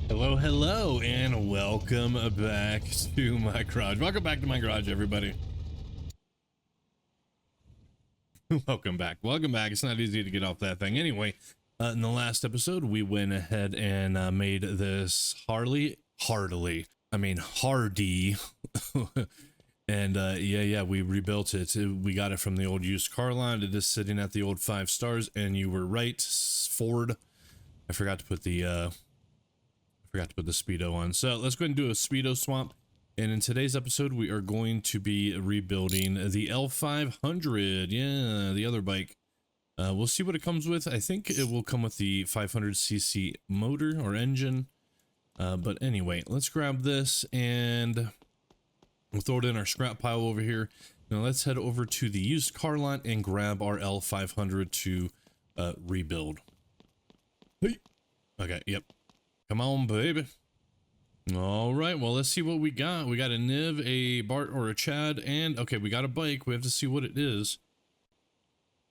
Hello, hello, and welcome back to my garage. Welcome back to my garage, everybody. Welcome back. Welcome back. It's not easy to get off that thing. Anyway, in the last episode, we went ahead and made this Hardy. And yeah, we rebuilt it. We got it from the old used car line. It is sitting at the old 5 stars, and you were right, Ford. I forgot to put the speedo on. So let's go ahead and do a speedo swap. And in today's episode, we are going to be rebuilding the L500. Yeah, the other bike. We'll see what it comes with. I think it will come with the 500cc motor or engine. But anyway, let's grab this and we'll throw it in our scrap pile over here. Now let's head over to the used car lot and grab our L500 to rebuild. Hey. Okay, yep. Come on, baby. All right, well, let's see what we got. We got a Niv, a Bart, or a Chad, and okay, we got a bike. We have to see what it is.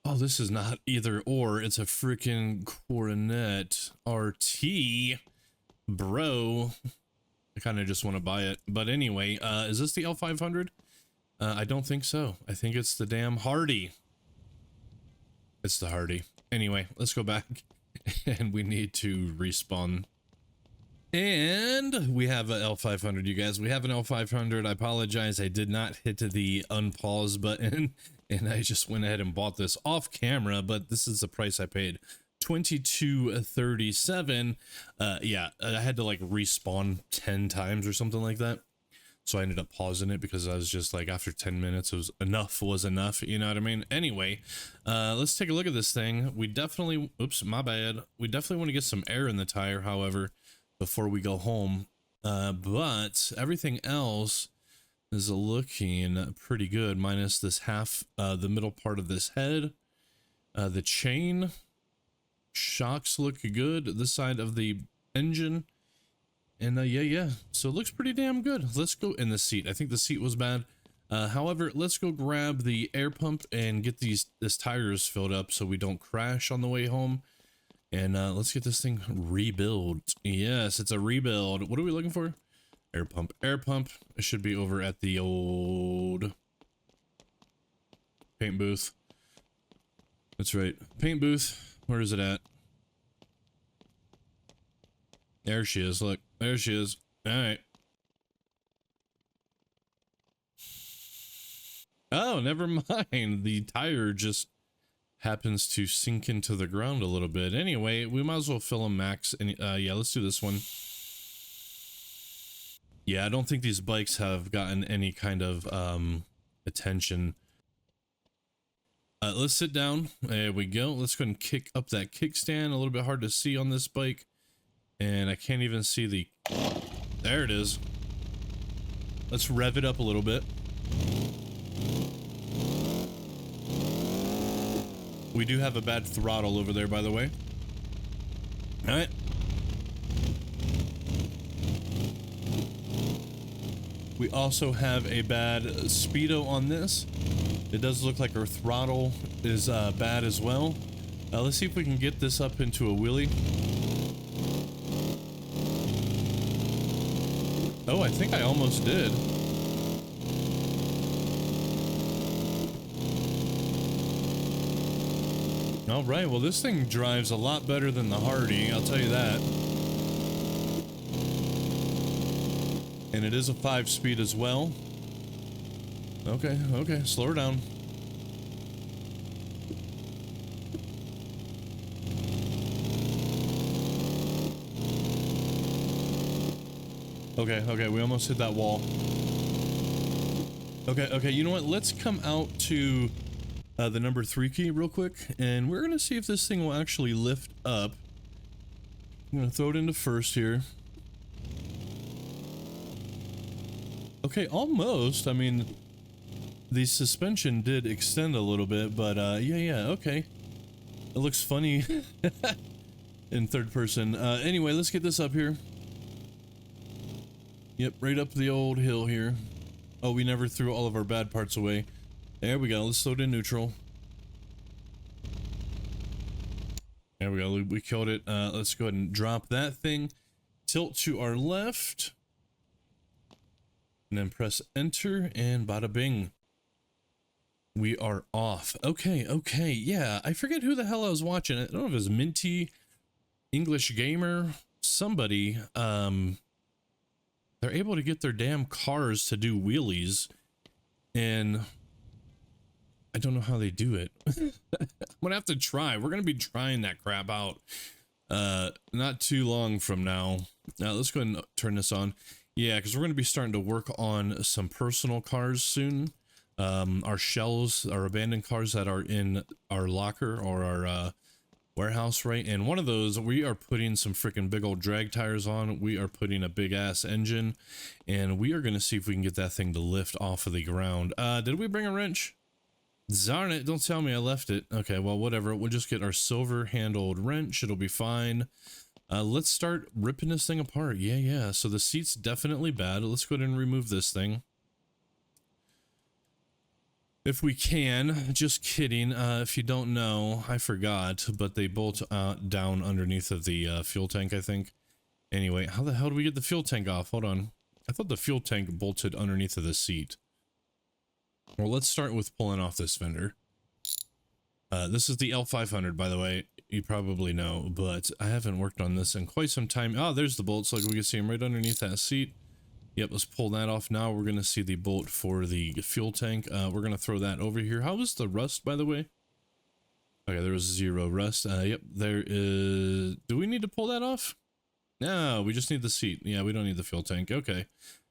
Oh, this is not either or. It's a freaking Coronet RT. Bro. I kind of just want to buy it. But anyway, is this the L500? I don't think so. I think it's the damn Hardy. It's the Hardy. Anyway, let's go back. And we need to respawn. And we have an L500, you guys. We have an L500. I apologize. I did not hit the unpause button. And I just went ahead and bought this off camera. But this is the price I paid. $22.37. Yeah, I had to like respawn 10 times or something like that. So I ended up pausing it because I was just like, after 10 minutes, it was enough, you know what I mean? Anyway, let's take a look at this thing. We definitely, oops, my bad. We definitely want to get some air in the tire, however, before we go home. But everything else is looking pretty good, minus this half, the middle part of this head. The chain shocks look good. This side of the engine. And yeah, so it looks pretty damn good. Let's go in the seat. I think the seat was bad. However, let's go grab the air pump and get this tires filled up so we don't crash on the way home. And let's get this thing rebuilt. Yes, it's a rebuild. What are we looking for? Air pump. Air pump. It should be over at the old paint booth. That's right. Paint booth. Where is it at? There she is. Look. There she is. All right. Oh, never mind. The tire just happens to sink into the ground a little bit. Anyway, we might as well fill them max. And yeah, let's do this one. Yeah, I don't think these bikes have gotten any kind of attention. Let's sit down. There we go. Let's go ahead and kick up that kickstand. A little bit hard to see on this bike. And I can't even see the... There it is. Let's rev it up a little bit. We do have a bad throttle over there, by the way. All right. We also have a bad speedo on this. It does look like our throttle is bad as well. Let's see if we can get this up into a wheelie. Oh, I think I almost did. All right, well, this thing drives a lot better than the Hardy, I'll tell you that. And it is a 5-speed as well. Okay, slow her down. Okay, we almost hit that wall. Okay, you know what? Let's come out to the number 3 key real quick, and we're gonna see if this thing will actually lift up. I'm gonna throw it into first here. Okay, almost. I mean, the suspension did extend a little bit, but yeah, okay. It looks funny in third person. Anyway, let's get this up here. Yep, right up the old hill here. Oh, we never threw all of our bad parts away. There we go. Let's load in neutral. There we go. We killed it. Let's go ahead and drop that thing. Tilt to our left. And then press enter and bada bing. We are off. Okay, okay. Yeah, I forget who the hell I was watching. I don't know if it was Minty, English Gamer, somebody. They're able to get their damn cars to do wheelies. And I don't know how they do it. I'm gonna have to try. We're gonna be trying that crap out not too long from now. Now let's go ahead and turn this on. Yeah, because we're gonna be starting to work on some personal cars soon. Our shells, our abandoned cars that are in our locker or our warehouse, right? And one of those, we are putting some freaking big old drag tires on. We are putting a big ass engine, and we are gonna see if we can get that thing to lift off of the ground. Did we bring a wrench? Darn it, don't tell me I left it. Okay, well, whatever. We'll just get our silver handled wrench. It'll be fine. Let's start ripping this thing apart. Yeah. So the seat's definitely bad. Let's go ahead and remove this thing. If we can. Just kidding. If you don't know, I forgot, but they bolt down underneath of the fuel tank, I think. Anyway, how the hell do we get the fuel tank off? Hold on. I thought the fuel tank bolted underneath of the seat. Well, let's start with pulling off this fender. This is the L500, by the way. You probably know, but I haven't worked on this in quite some time. Oh, there's the bolts. Like we can see them right underneath that seat. Yep, let's pull that off. Now we're going to see the bolt for the fuel tank. We're going to throw that over here. How was the rust, by the way? Okay, there was 0 rust. Yep, there is... Do we need to pull that off? No, we just need the seat. Yeah, we don't need the fuel tank. Okay.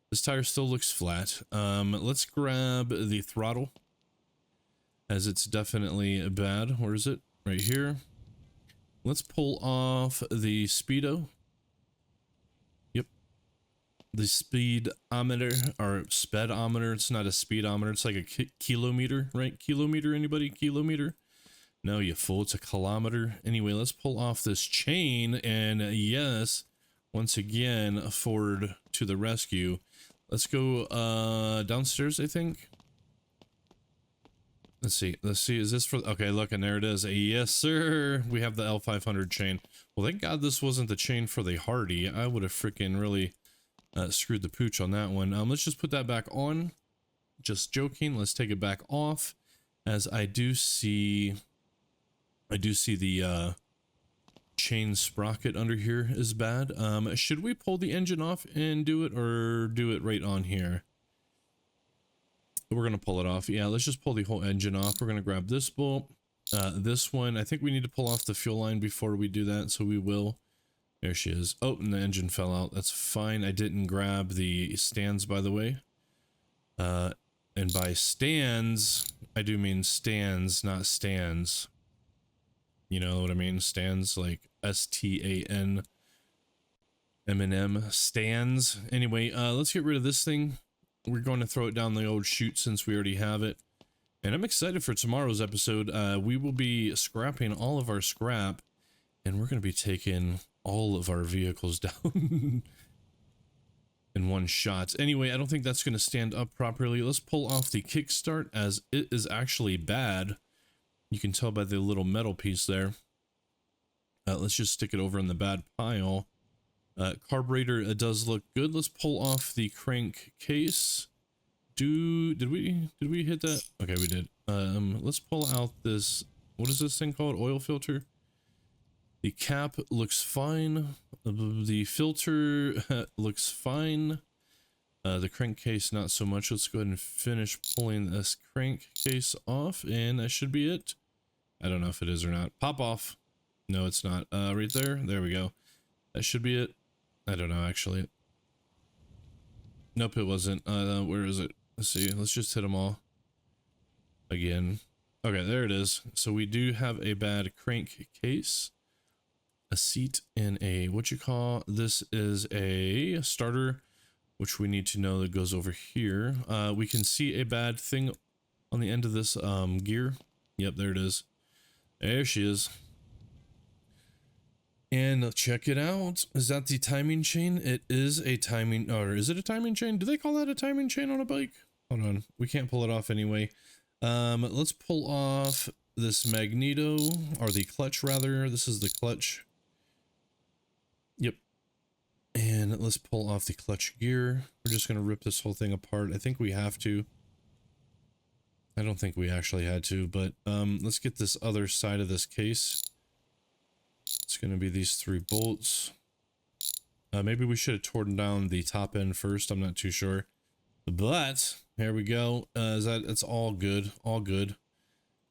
This tire still looks flat. Let's grab the throttle, as it's definitely bad. Where is it? Right here. Let's pull off the speedo. Yep. The speedometer, or speedometer. It's not a speedometer. It's like a kilometer, right? Kilometer, anybody? Kilometer? No, you fool. It's a kilometer. Anyway, let's pull off this chain. And yes, once again, Ford to the rescue. Let's go downstairs, I think. Let's see. Is this for... Okay, look, and there it is. Yes, sir. We have the L500 chain. Well, thank God this wasn't the chain for the Hardy. I would have freaking really screwed the pooch on that one. Let's just put that back on. Just joking. Let's take it back off, as I do see the chain sprocket under here is bad. Should we pull the engine off and do it, or do it right on here? We're gonna pull it off. Yeah, let's just pull the whole engine off. We're gonna grab this bolt, this one. I think we need to pull off the fuel line before we do that, so we will. There she is. Oh, and the engine fell out. That's fine. I didn't grab the stands, by the way. And by stands, I do mean stands, not stands. You know what I mean? Stands, like S-T-A-N M&M stands. Anyway, let's get rid of this thing. We're going to throw it down the old chute since we already have it. And I'm excited for tomorrow's episode. We will be scrapping all of our scrap, and we're going to be taking all of our vehicles down in one shot. Anyway, I don't think that's going to stand up properly. Let's pull off the kickstart, as it is actually bad. You can tell by the little metal piece there. Let's just stick it over in the bad pile. Carburetor does look good. Let's pull off the crank case. Did we hit that? Okay, we did. Let's pull out this, what is this thing called? Oil filter. The cap looks fine. The filter looks fine. The crankcase not so much. Let's go ahead and finish pulling this crankcase off, and that should be it. I don't know if it is or not. Pop off. No, it's not. Right there. There we go. That should be it. I don't know, actually. Nope, it wasn't. Where is it? Let's see. Let's just hit them all again. Okay, there it is. So we do have a bad crankcase, a seat, and a, what you call, this is a starter, which we need to know that goes over here. We can see a bad thing on the end of this gear. Yep, there it is. There she is. And check it out. Is that the timing chain? It is a timing, or is it a timing chain? Do they call that a timing chain on a bike? Hold on. We can't pull it off anyway. Let's pull off this magneto, or the clutch rather. This is the clutch. Yep. And let's pull off the clutch gear. We're just going to rip this whole thing apart. I think we have to. I don't think we actually had to, but let's get this other side of this case. It's going to be these 3 bolts. Maybe we should have torn down the top end first. I'm not too sure. But here we go. It's all good. All good.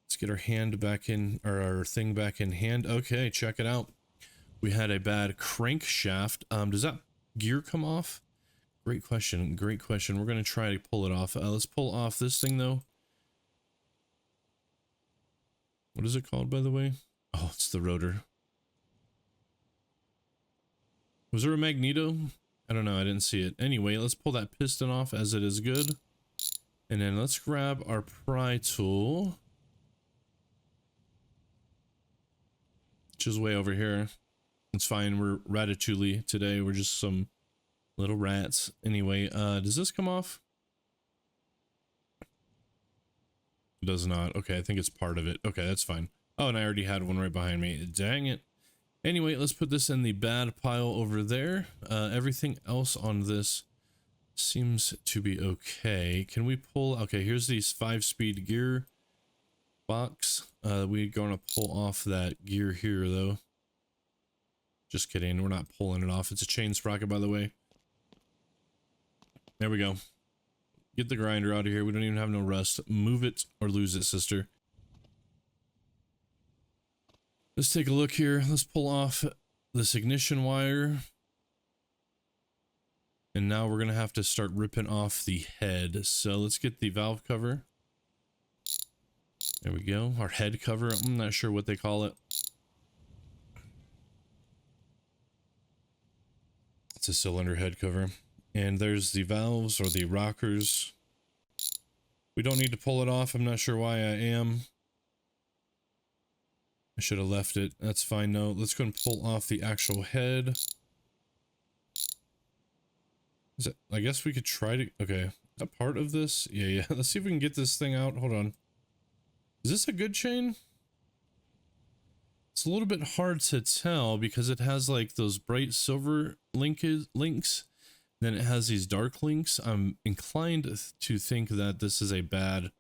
Let's get our hand back in, or our thing back in hand. Okay, check it out. We had a bad crankshaft. Does that gear come off? Great question. Great question. We're going to try to pull it off. Let's pull off this thing though. What is it called, by the way? Oh, it's the rotor. Was there a magneto? I don't know. I didn't see it. Anyway, let's pull that piston off as it is good. And then let's grab our pry tool, which is way over here. It's fine. We're ratatouille today. We're just some little rats. Anyway, does this come off? It does not. Okay, I think it's part of it. Okay, that's fine. Oh, and I already had one right behind me. Dang it. Anyway, let's put this in the bad pile over there. Everything else on this seems to be okay. Can we pull? Okay, here's these 5-speed gear box. We're going to pull off that gear here, though. Just kidding. We're not pulling it off. It's a chain sprocket, by the way. There we go. Get the grinder out of here. We don't even have no rust. Move it or lose it, sister. Let's take a look here. Let's pull off this ignition wire. And now we're going to have to start ripping off the head. So let's get the valve cover. There we go. Our head cover. I'm not sure what they call it. It's a cylinder head cover. And there's the valves or the rockers. We don't need to pull it off. I'm not sure why I am. I should have left it. That's fine. No, let's go and pull off the actual head. Is it, I guess we could try to... Okay. Is that part of this? Yeah. Let's see if we can get this thing out. Hold on. Is this a good chain? It's a little bit hard to tell because it has like those bright silver links. Then it has these dark links. I'm inclined to think that this is a bad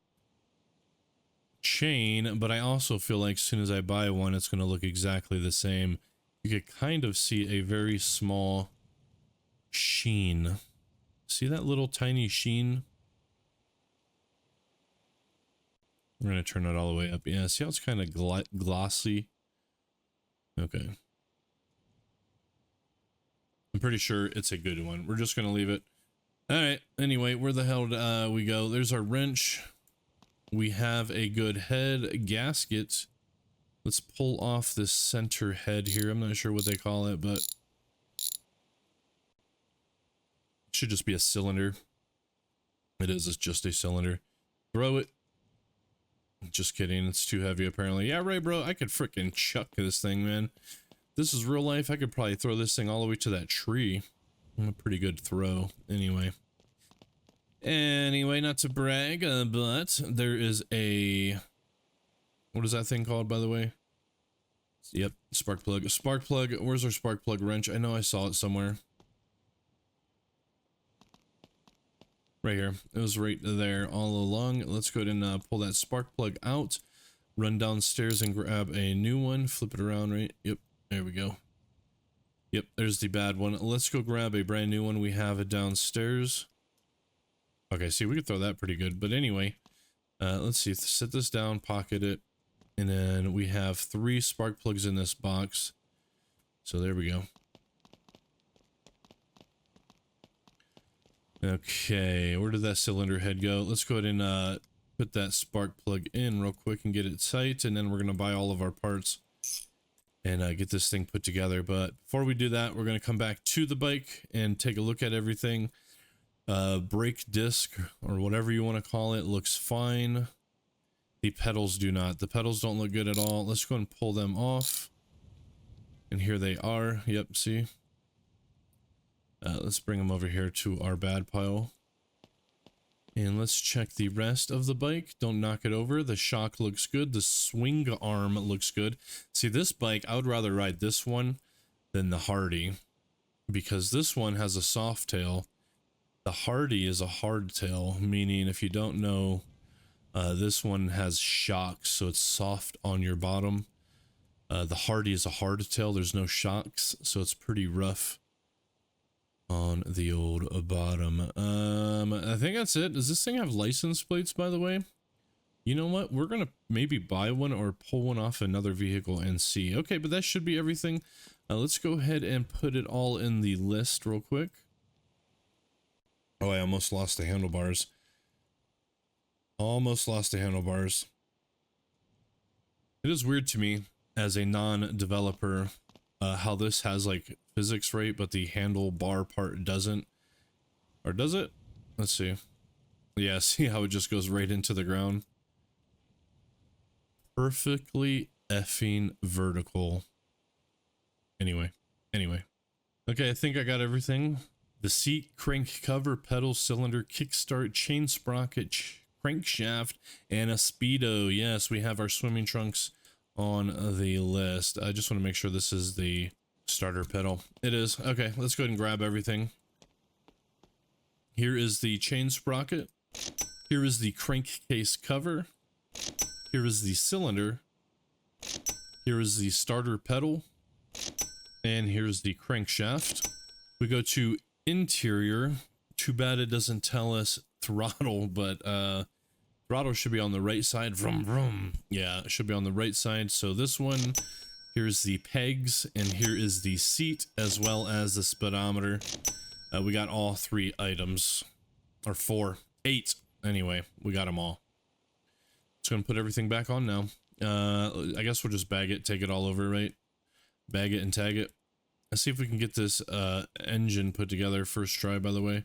chain, but I also feel like as soon as I buy one, it's going to look exactly the same. You could kind of see a very small sheen. See that little tiny sheen? We're going to turn it all the way up. Yeah, see how it's kind of glossy? Okay. I'm pretty sure it's a good one. We're just going to leave it. All right. Anyway, where the hell we go? There's our wrench. We have a good head gasket. Let's pull off this center head here. I'm not sure what they call it, but it should just be a cylinder. It is. It's just a cylinder. Throw it. Just kidding. It's too heavy, apparently. Yeah, right, bro. I could freaking chuck this thing, man. This is real life. I could probably throw this thing all the way to that tree. A pretty good throw. Anyway, not to brag, but there is a... What is that thing called, by the way? Yep, spark plug. Spark plug. Where's our spark plug wrench? I know I saw it somewhere. Right here. It was right there all along. Let's go ahead and pull that spark plug out. Run downstairs and grab a new one. Flip it around, right? Yep. There we go. Yep, there's the bad one. Let's go grab a brand new one. We have it downstairs. Okay, see, we could throw that pretty good. But anyway, let's see. Set this down, pocket it. And then we have 3 spark plugs in this box. So there we go. Okay, where did that cylinder head go? Let's go ahead and put that spark plug in real quick and get it tight. And then we're going to buy all of our parts and get this thing put together. But before we do that, we're going to come back to the bike and take a look at everything. Brake disc or whatever you want to call it looks fine. The pedals do not. The pedals don't look good at all. Let's go and pull them off. And here they are. Yep, see? Let's bring them over here to our bad pile. And let's check the rest of the bike. Don't knock it over. The shock looks good. The swing arm looks good. See, this bike, I would rather ride this one than the Hardy, because this one has a soft tail. The Hardy is a hard tail, meaning if you don't know, this one has shocks, so it's soft on your bottom. The Hardy is a hard tail. There's no shocks, so it's pretty rough on the old bottom. I think that's it. Does this thing have license plates, by the way? You know what? We're gonna maybe buy one or pull one off another vehicle and see. Okay, but that should be everything. Let's go ahead and put it all in the list real quick. Oh, I almost lost the handlebars. Almost lost the handlebars. It is weird to me as a non-developer how this has like physics rate, but the handlebar part doesn't. Or does it? Let's see. Yeah, see how it just goes right into the ground? Perfectly effing vertical. Anyway. Okay, I think I got everything. The seat, crank cover, pedal, cylinder, kickstart, chain sprocket, crankshaft, and a speedo. Yes, we have our swimming trunks on the list. I just want to make sure this is the starter pedal. It is. Okay, let's go ahead and grab everything. Here is the chain sprocket. Here is the crankcase cover. Here is the cylinder. Here is the starter pedal. And here's the crankshaft. We go to interior. Too bad it doesn't tell us throttle, but throttle should be on the right side. Vroom vroom. Yeah, it should be on the right side. So this one, here's the pegs, and here is the seat as well as the speedometer. We got all 3 items, or 4, 8. Anyway, we got them all. Just gonna put everything back on now. I guess we'll just bag it, take it all over, right? Bag it and tag it. Let's see if we can get this engine put together first try, by the way.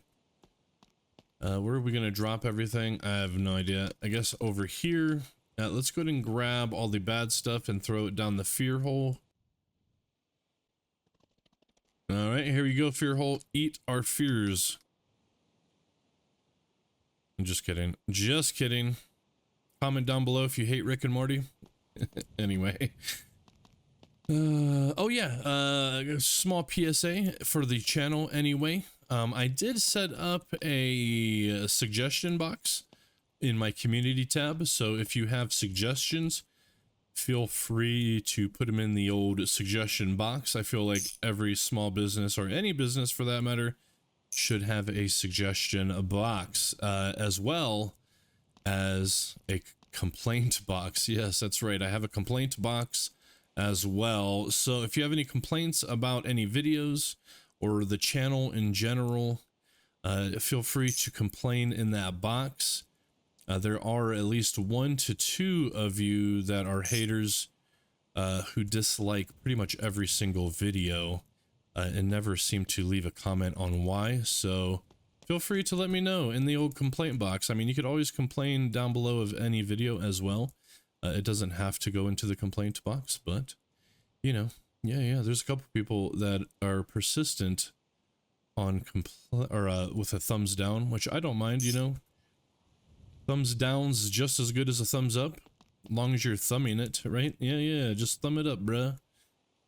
Where are we gonna drop everything? I have no idea. I guess over here. Let's go ahead and grab all the bad stuff and throw it down the fear hole. All right, here we go, fear hole. Eat our fears. I'm just kidding. Just kidding. Comment down below if you hate Rick and Morty. Anyway. Oh yeah, small PSA for the channel anyway. I did set up a suggestion box in my community tab, so if you have suggestions, feel free to put them in the old suggestion box. I feel like every small business, or any business for that matter, should have a suggestion box, as well as a complaint box. Yes, that's right. I have a complaint box as well. So if you have any complaints about any videos or the channel in general, feel free to complain in that box. There are at least 1 to 2 of you that are haters who dislike pretty much every single video and never seem to leave a comment on why. So feel free to let me know in the old complaint box. I mean, you could always complain down below of any video as well. It doesn't have to go into the complaint box, but, you know, yeah, there's a couple people that are persistent on with a thumbs down, which I don't mind, you know. Thumbs down's just as good as a thumbs up, as long as you're thumbing it, right? Yeah, just thumb it up, bruh.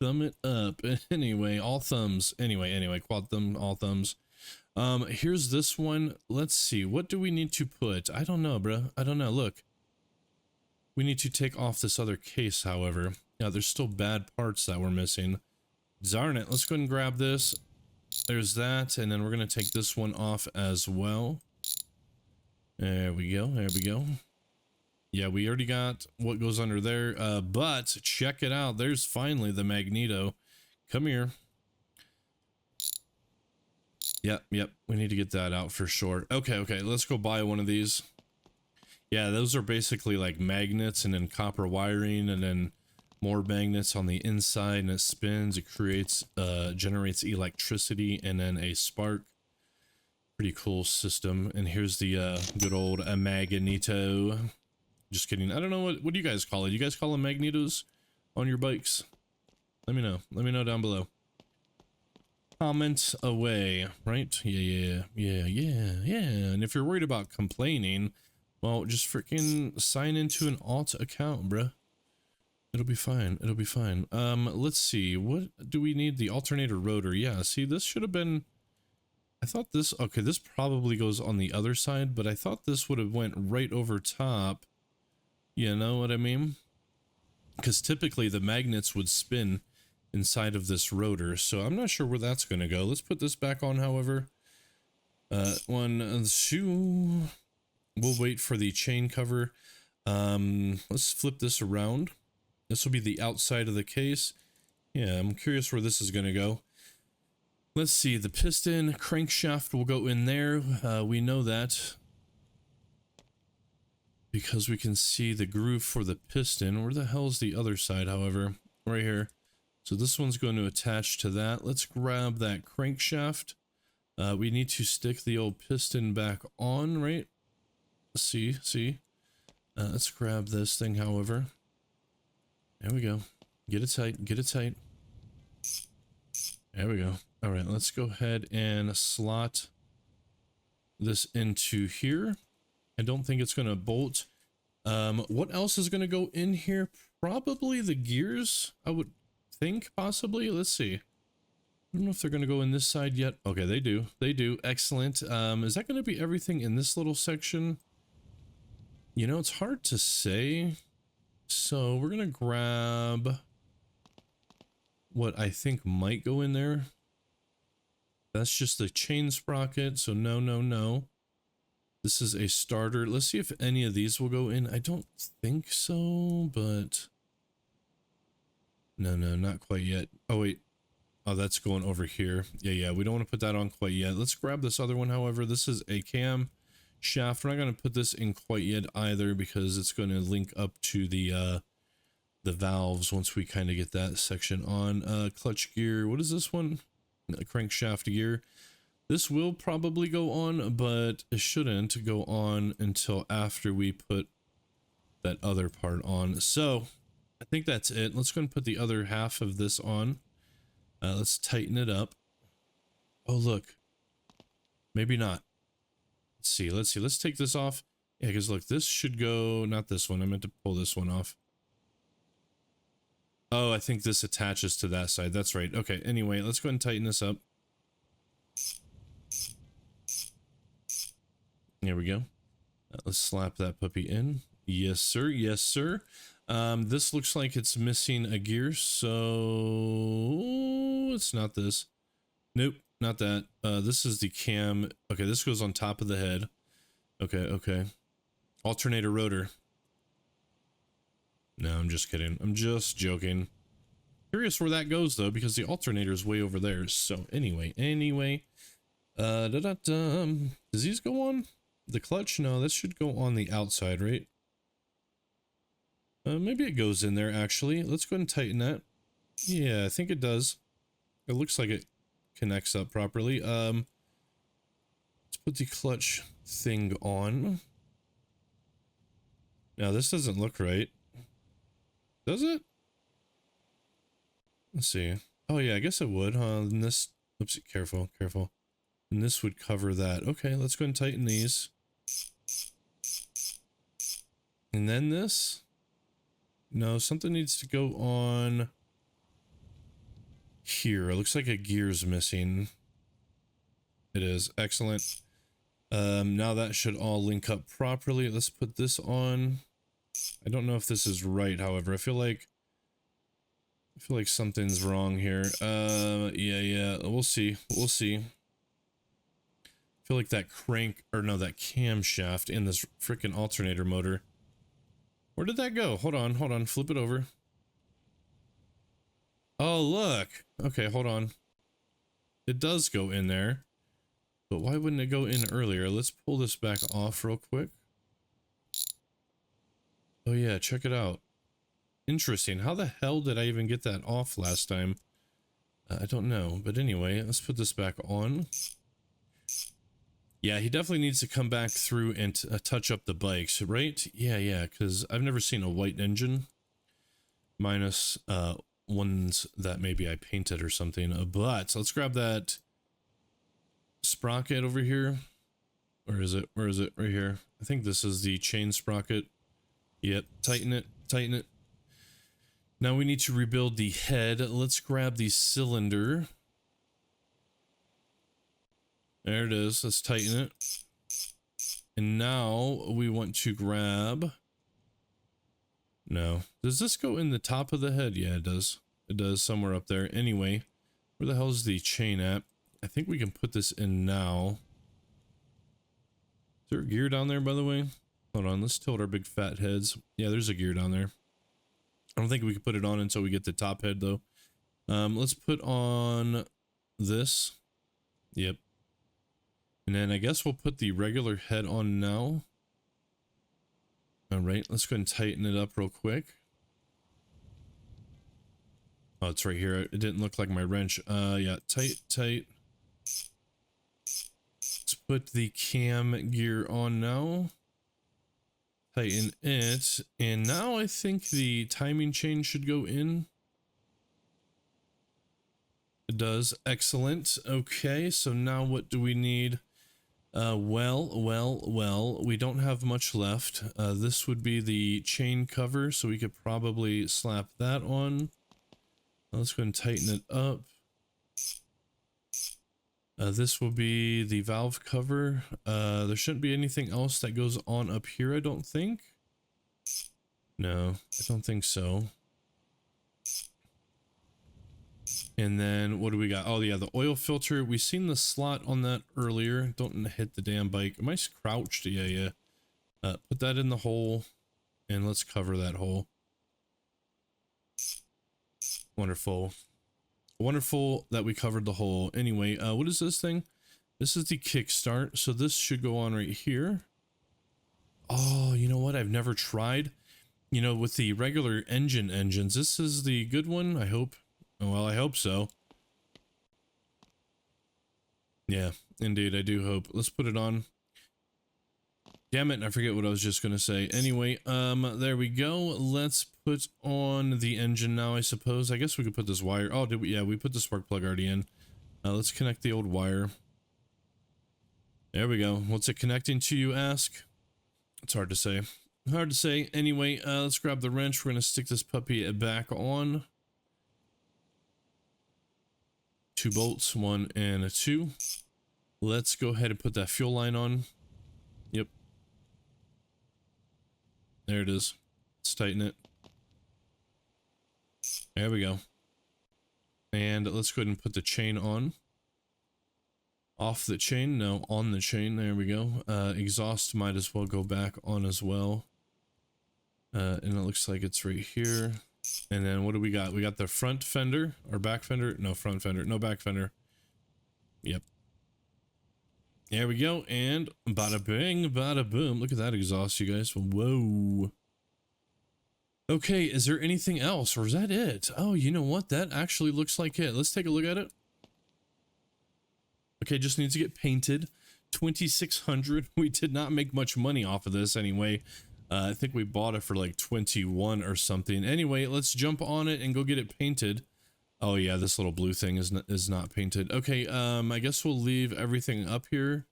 Thumb it up. Anyway, all thumbs. Anyway, quad thumb, all thumbs. Here's this one. Let's see, what do we need to put? I don't know, bruh. I don't know. Look. We need to take off this other case, however. Yeah, there's still bad parts that we're missing. Darn it. Let's go ahead and grab this. There's that, and then we're going to take this one off as well. There we go. Yeah, we already got what goes under there, but check it out. There's finally the magneto. Come here. Yep. We need to get that out for sure. Okay. Let's go buy one of these. Yeah, those are basically like magnets and then copper wiring and then more magnets on the inside, and it spins, it creates, generates electricity and then a spark. Pretty cool system. And here's the good old magneto. Just kidding. I don't know, what do you guys call it? You guys call them magnetos on your bikes? Let me know. Let me know down below. comment away, right? Yeah. And if you're worried about complaining, well, just freaking sign into an alt account, bruh. It'll be fine. It'll be fine. Let's see. What do we need? The alternator rotor. Yeah, see, this should have been... I thought this... Okay, this probably goes on the other side, but I thought this would have went right over top. You know what I mean? Because typically the magnets would spin inside of this rotor, so I'm not sure where that's going to go. Let's put this back on, however. 1, 2... We'll wait for the chain cover. Let's flip this around. This will be the outside of the case. Yeah, I'm curious where this is going to go. Let's see, the piston crankshaft will go in there. We know that because we can see the groove for the piston. Where the hell is the other side, however? Right here. So this one's going to attach to that. Let's grab that crankshaft. We need to stick the old piston back on, right? See. Let's grab this thing, however. There we go. Get it tight, get it tight. There we go. All right, let's go ahead and slot this into here. I don't think it's going to bolt. What else is going to go in here? Probably the gears, I would think, possibly. Let's see. I don't know if they're going to go in this side yet. Okay, they do. They do. Excellent. Is that going to be everything in this little section? You know, it's hard to say. So we're going to grab what I think might go in there. That's just the chain sprocket. So no. This is a starter. Let's see if any of these will go in. I don't think so, but no, not quite yet. Oh, wait. Oh, that's going over here. Yeah. We don't want to put that on quite yet. Let's grab this other one. However, this is a cam shaft. We're not going to put this in quite yet either because it's going to link up to the valves once we kind of get that section on. Clutch gear. What is this one? Crankshaft gear. This will probably go on, but it shouldn't go on until after we put that other part on. So I think that's it. Let's go and put the other half of this on. Let's tighten it up. Oh, look. Maybe not. Let's see. Let's take this off. Yeah, because look, this should go, not this one. I meant to pull this one off. Oh, I think this attaches to that side. That's right. Okay, anyway, let's go ahead and tighten this up. There we go. Let's slap that puppy in. Yes, sir. Yes, sir. This looks like it's missing a gear, so it's not this. Nope, not that. This is the cam. Okay, this goes on top of the head. Okay. Alternator rotor. No, I'm just kidding. I'm just joking. Curious where that goes though, because the alternator is way over there. So anyway. Does these go on the clutch? No, this should go on the outside, right? Maybe it goes in there actually. Let's go ahead and tighten that. Yeah, I think it does. It looks like it connects up properly. Let's put the clutch thing on. Now this doesn't look right. Does it? Let's see. Oh yeah, I guess it would, huh? And this, oops, careful. And this would cover that. Okay, let's go ahead and tighten these. And then this? No, something needs to go on here. It looks like a gear's missing. It is. Excellent. Now that should all link up properly. Let's put this on. I don't know if this is right, however. I feel like something's wrong here. Yeah. We'll see. I feel like that that camshaft in this freaking alternator motor. Where did that go? Hold on. Flip it over. Oh, look. Okay, hold on. It does go in there. But why wouldn't it go in earlier? Let's pull this back off real quick. Oh yeah, check it out. Interesting. How the hell did I even get that off last time? I don't know. But anyway, let's put this back on. Yeah, he definitely needs to come back through and touch up the bikes, right? Yeah, because I've never seen a white engine minus ones that maybe I painted or something. But let's grab that sprocket over here. Where is it? Where is it? Right here. I think this is the chain sprocket. Yep, tighten it, tighten it. Now we need to rebuild the head. Let's grab the cylinder. There it is. Let's tighten it. And now we want to grab... No. Does this go in the top of the head? Yeah, it does. It does, somewhere up there. Anyway, where the hell is the chain at? I think we can put this in now. Is there a gear down there, by the way? Hold on, let's tilt our big fat heads. Yeah, there's a gear down there. I don't think we can put it on until we get the top head, though. Let's put on this. Yep. And then I guess we'll put the regular head on now. All right, let's go ahead and tighten it up real quick. Oh, it's right here. It didn't look like my wrench. Yeah, tight, tight. Let's put the cam gear on now. Tighten it. And now I think the timing chain should go in. It does. Excellent. Okay, so now what do we need? Well, we don't have much left. This would be the chain cover, so we could probably slap that on. Let's go ahead and tighten it up. This will be the valve cover. There shouldn't be anything else that goes on up here, I don't think. No, I don't think so. And then what do we got? Oh yeah, the oil filter. We seen the slot on that earlier. Don't hit the damn bike. Am I crouched? Yeah, yeah. Put that in the hole and let's cover that hole. Wonderful. Wonderful that we covered the hole. Anyway, what is this thing? This is the kickstart. So this should go on right here. Oh, you know what? I've never tried. You know, with the regular engines, this is the good one, I hope. Well, I hope so. Yeah, indeed, I do hope. Let's put it on. Damn it, I forget what I was just gonna say. Anyway, there we go. Let's put on the engine now, I suppose. I guess we could put this wire. Oh, did we? Yeah, we put the spark plug already in. Let's connect the old wire. There we go. What's it connecting to, you ask? It's hard to say. Hard to say. Anyway, let's grab the wrench. We're gonna stick this puppy back on. 2 bolts, 1 and a 2. Let's go ahead and put that fuel line on. Yep. There it is. Let's tighten it. There we go. And let's go ahead and put the chain on. Off the chain, no, on the chain. There we go. Exhaust might as well go back on as well. And it looks like it's right here. And then what do we got? We got the front fender or back fender? No, front fender. No, back fender. Yep. There we go. And bada bing, bada boom. Look at that exhaust, you guys. Whoa. Okay, is there anything else or is that it? Oh, you know what? That actually looks like it. Let's take a look at it. Okay, just needs to get painted. 2,600. We did not make much money off of this anyway. I think we bought it for like 21 or something. Anyway, let's jump on it and go get it painted. Oh yeah, this little blue thing is not painted. Okay, I guess we'll leave everything up here.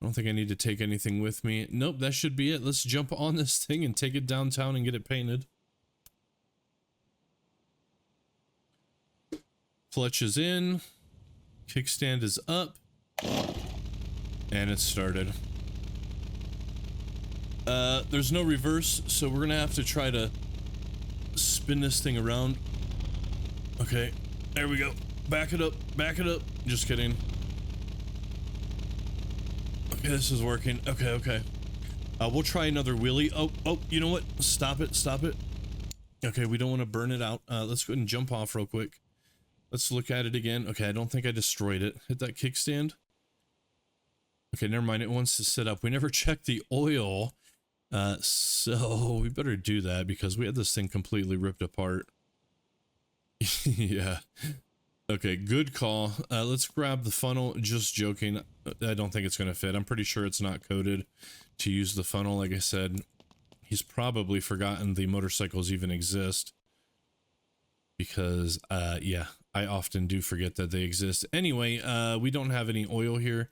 I don't think I need to take anything with me. Nope, that should be it. Let's jump on this thing and take it downtown and get it painted. Clutch is in. Kickstand is up. And it's started. There's no reverse, so we're gonna have to try to spin this thing around. Okay, there we go. Back it up, back it up. Just kidding. Okay, this is working. Okay, okay. We'll try another wheelie. Oh, you know what? Stop it, stop it. Okay, we don't want to burn it out. Let's go ahead and jump off real quick. Let's look at it again. Okay, I don't think I destroyed it. Hit that kickstand. Okay, never mind. It wants to sit up. We never checked the oil. So we better do that because we had this thing completely ripped apart. Yeah. Okay, good call. Let's grab the funnel. Just joking. I don't think it's going to fit. I'm pretty sure it's not coded to use the funnel. Like I said, he's probably forgotten the motorcycles even exist because yeah, I often do forget that they exist. Anyway, we don't have any oil here.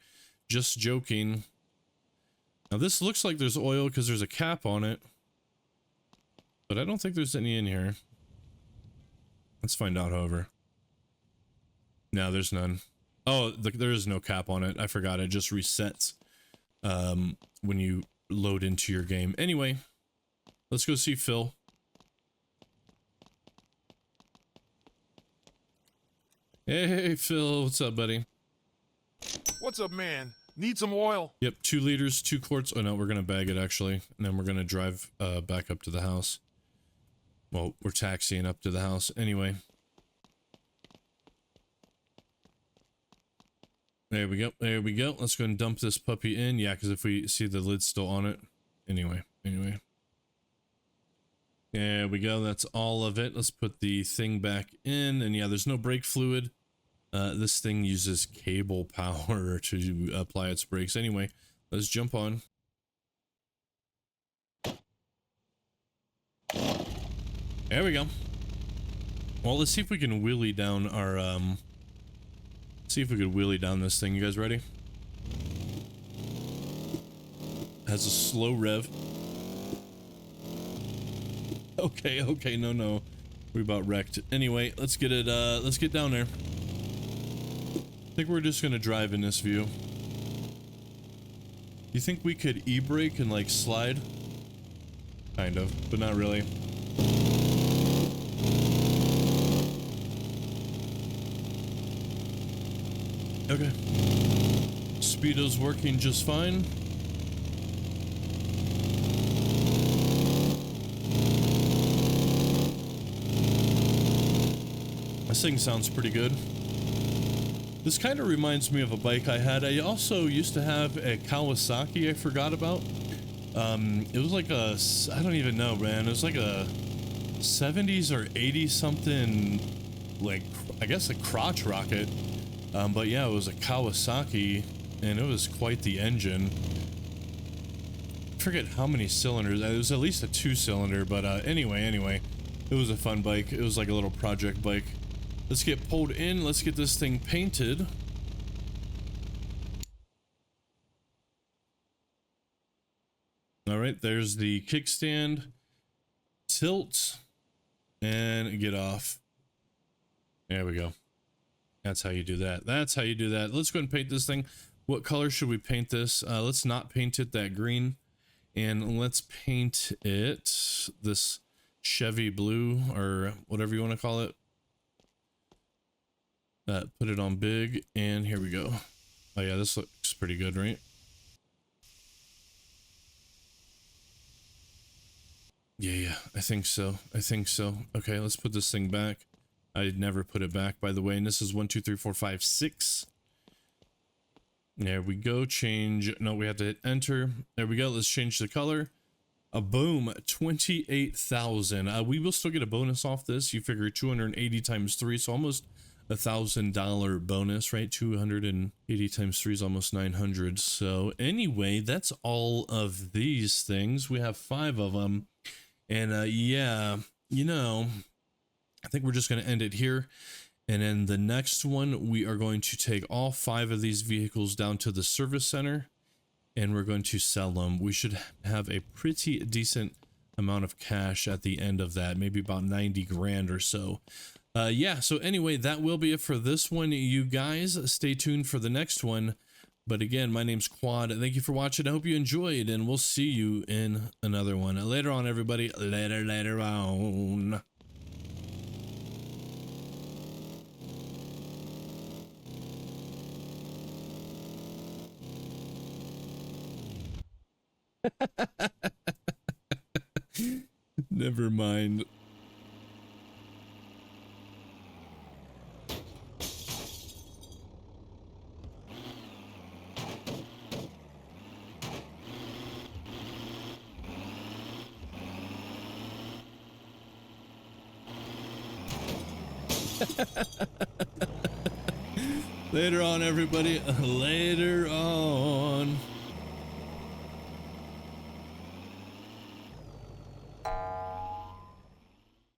Just joking. Now this looks like there's oil because there's a cap on it, but I don't think there's any in here. Let's find out, however. No, there's none. Oh, there is no cap on it. I forgot. It just resets when you load into your game. Anyway, let's go see Phil. Hey, Phil. What's up, buddy? What's up, man? Need some oil? Yep, 2 liters, 2 quarts. Oh, no, we're going to bag it, actually. And then we're going to drive back up to the house. Well, we're taxiing up to the house. Anyway. There we go. There we go. Let's go and dump this puppy in. Yeah, because if we see the lid's still on it. Anyway. There we go. That's all of it. Let's put the thing back in. And yeah, there's no brake fluid. This thing uses cable power to apply its brakes. Anyway, let's jump on. There we go. Well, let's see if we can wheelie down our, see if we could wheelie down this thing. You guys ready? Has a slow rev. Okay, no. We about wrecked. Anyway, let's get it, let's get down there. I think we're just gonna drive in this view. You think we could e-brake and like slide? Kind of, but not really. Okay. Speedo's working just fine. This thing sounds pretty good. This kind of reminds me of a bike I had. I also used to have a Kawasaki I forgot about. It was like a, I don't even know, man. It was like a 70s or 80s something, like, I guess a crotch rocket. But yeah, it was a Kawasaki, and it was quite the engine. I forget how many cylinders. It was at least a 2-cylinder, but anyway, it was a fun bike. It was like a little project bike. Let's get pulled in. Let's get this thing painted. All right, there's the kickstand. Tilt and get off. There we go. That's how you do that. That's how you do that. Let's go and paint this thing. What color should we paint this? Let's not paint it that green, and let's paint it this Chevy blue, or whatever you want to call it. Put it on big, and here we go. Oh yeah, this looks pretty good, right? Yeah, I think so. Okay, let's put this thing back. I'd never put it back, by the way, and this is 1, 2, 3, 4, 5, 6. There we go. Change. No, we have to hit enter. There we go. Let's change the color. Boom, 28,000. We will still get a bonus off this. You figure 280 times 3, so almost $1,000 bonus, right? 280 times 3 is almost 900. So anyway, that's all of these things. We have 5 of them, and yeah, you know, I think we're just going to end it here. And then the next one, we are going to take all 5 of these vehicles down to the service center, and we're going to sell them. We should have a pretty decent amount of cash at the end of that, maybe about 90 grand or so. Yeah, so anyway, that will be it for this one, you guys. Stay tuned for the next one. But again, my name's Quad. Thank you for watching. I hope you enjoyed, and we'll see you in another one. Later on, everybody. Later on. Never mind. Later on, everybody. Later on.